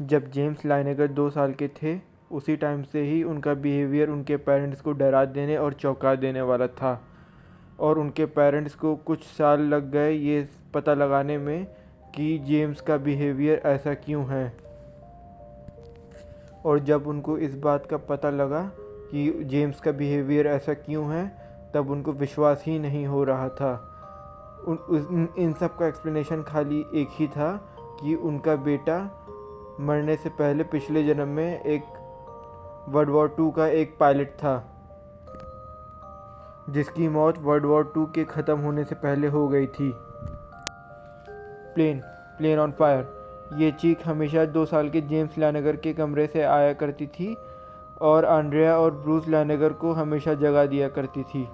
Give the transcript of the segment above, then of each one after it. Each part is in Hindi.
जब जेम्स लाइनेगर 2 साल के थे उसी टाइम से ही उनका बिहेवियर उनके पेरेंट्स को डरा देने और चौंका देने वाला था, और उनके पेरेंट्स को कुछ साल लग गए ये पता लगाने में कि जेम्स का बिहेवियर ऐसा क्यों है। और जब उनको इस बात का पता लगा कि जेम्स का बिहेवियर ऐसा क्यों है, तब उनको विश्वास ही नहीं हो रहा था। इन सब का एक्सप्लेनेशन खाली एक ही था कि उनका बेटा मरने से पहले पिछले जन्म में एक वर्ल्ड वॉर 2 का एक पायलट था, जिसकी मौत वर्ल्ड वॉर 2 के ख़त्म होने से पहले हो गई थी। प्लेन ऑन फायर, ये चीख हमेशा 2 साल के जेम्स लाइनेगर के कमरे से आया करती थी और आंड्रिया और ब्रूस लाइनेगर को हमेशा जगा दिया करती थी।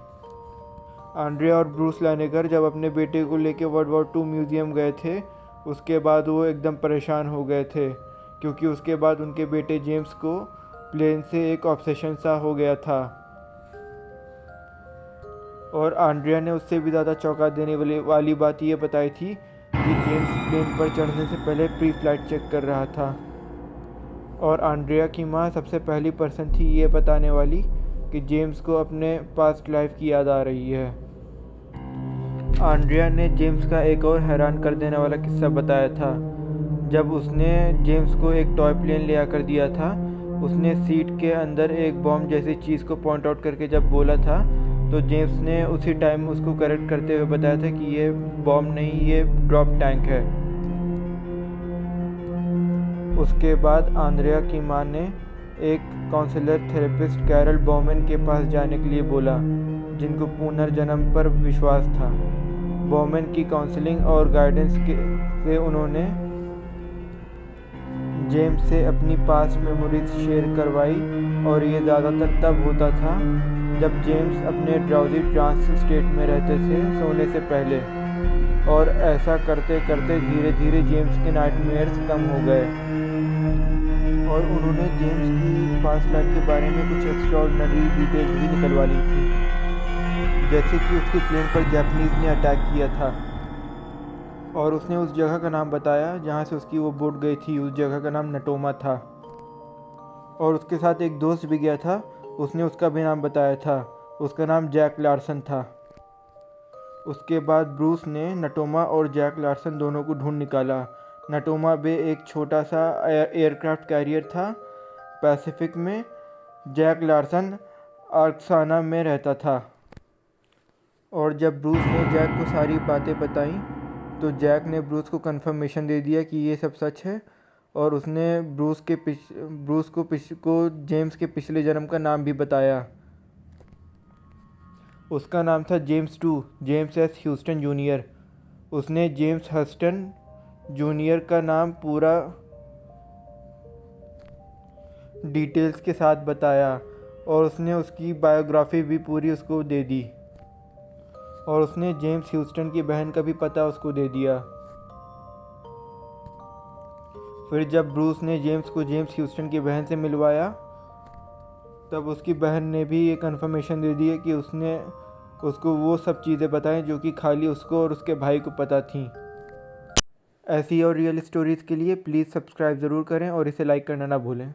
आंड्रिया और ब्रूस लाइनेगर जब अपने बेटे को लेकर वर्ल्ड वॉर 2 म्यूज़ियम गए थे, उसके बाद वो एकदम परेशान हो गए थे, क्योंकि उसके बाद उनके बेटे जेम्स को प्लेन से एक ऑब्सेशन सा हो गया था। और आंड्रिया ने उससे भी ज़्यादा चौंका देने वाली बात ये बताई थी कि जेम्स प्लेन पर चढ़ने से पहले प्री फ्लाइट चेक कर रहा था। और आंड्रिया की माँ सबसे पहली पर्सन थी ये बताने वाली कि जेम्स को अपने पास्ट लाइफ की याद आ रही है। आंड्रिया ने जेम्स का एक और हैरान कर देने वाला किस्सा बताया था। जब उसने जेम्स को एक टॉय प्लेन ले आकर दिया था, उसने सीट के अंदर एक बॉम्ब जैसी चीज़ को पॉइंट आउट करके जब बोला था, तो जेम्स ने उसी टाइम उसको करेक्ट करते हुए बताया था कि ये बॉम्ब नहीं, ये ड्रॉप टैंक है। उसके बाद आंद्रिया की माँ ने एक काउंसलर थेरेपिस्ट कैरल बॉमन के पास जाने के लिए बोला, जिनको पुनर्जन्म पर विश्वास था। बॉमन की काउंसलिंग और गाइडेंस से उन्होंने जेम्स से अपनी पास्ट मेमोरीज शेयर करवाई, और ये ज़्यादातर तब होता था जब जेम्स अपने ड्राउजी ट्रांस स्टेट में रहते थे सोने से पहले, और ऐसा करते करते धीरे धीरे जेम्स के नाइटमेयर्स कम हो गए। और उन्होंने जेम्स की पास्ट लाइफ के बारे में कुछ एक्स्ट्राऑर्डिनरी डिटेल्स भी निकलवा ली थी, जैसे कि उसके प्लेन पर जापानीज़ ने अटैक किया था, और उसने उस जगह का नाम बताया जहाँ से उसकी वो बोट गई थी। उस जगह का नाम नटोमा था। और उसके साथ एक दोस्त भी गया था, उसने उसका भी नाम बताया था, उसका नाम जैक लार्सन था। उसके बाद ब्रूस ने नटोमा और जैक लार्सन दोनों को ढूंढ निकाला। नटोमा बे एक छोटा सा एयरक्राफ्ट कैरियर था पैसिफिक में। जैक लार्सन आर्कसाना में रहता था। और जब ब्रूस ने जैक को सारी बातें बताई, तो जैक ने ब्रूस को कंफर्मेशन दे दिया कि ये सब सच है, और उसने ब्रूस को जेम्स के पिछले जन्म का नाम भी बताया। उसका नाम था James 2, James S Houston junior. उसने जेम्स हस्टन जूनियर का नाम पूरा डिटेल्स के साथ बताया, और उसने उसकी बायोग्राफी भी पूरी उसको दे दी, और उसने जेम्स ह्यूस्टन की बहन का भी पता उसको दे दिया। फिर जब ब्रूस ने जेम्स को जेम्स ह्यूस्टन की बहन से मिलवाया, तब उसकी बहन ने भी ये कंफर्मेशन दे दी कि उसने उसको वो सब चीज़ें बताएं जो कि खाली उसको और उसके भाई को पता थीं। ऐसी और रियल स्टोरीज़ के लिए प्लीज़ सब्सक्राइब ज़रूर करें और इसे लाइक करना ना भूलें।